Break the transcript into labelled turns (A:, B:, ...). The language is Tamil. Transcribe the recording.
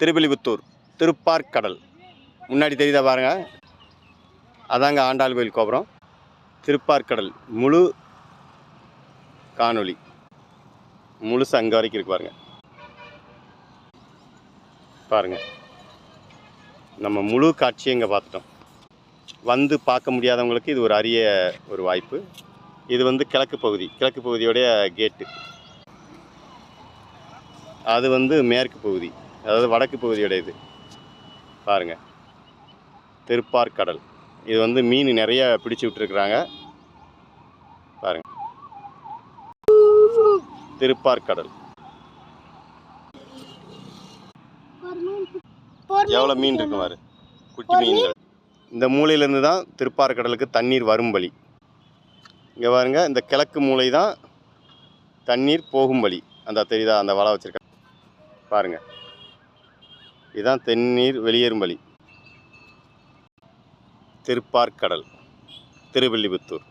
A: திருவில்லிபுத்தூர் திருப்பார்கடல் முன்னாடி தெரியுதா பாருங்க, அதாங்க ஆண்டாள் கோயில் கோபுரம். திருப்பார்கடல் முழு காணொளி முழுசு அங்கே வரைக்கும் இருக்கு பாருங்க. பாருங்க, நம்ம முழு காட்சியை இங்கே பார்த்துட்டோம். வந்து பார்க்க முடியாதவங்களுக்கு இது ஒரு அரிய ஒரு வாய்ப்பு. இது வந்து கிழக்கு பகுதியோடைய கேட்டு. அது வந்து மேற்கு பகுதி, அதாவது வடக்கு பகுதியோட இது. பாருங்கள், திருப்பார்கடல். இது வந்து மீன் நிறைய பிடிச்சி விட்டுருக்குறாங்க. பாருங்கள், திருப்பார்கடல் எவ்வளோ மீன் இருக்கு பாரு, குட்டி மீன்கள். இந்த மூலையிலேருந்து தான் திருப்பார்கடலுக்கு தண்ணீர் வரும் வழி. இங்கே பாருங்க, இந்த கிழக்கு மூலை தான் தண்ணீர் போகும் வழி. அந்த தெரியுதா, அந்த வலை வச்சுருக்க பாருங்கள், இதுதான் தண்ணீர் வெளியேறும் வழி. திருப்பார்கடல், திருவில்லிபுத்தூர்.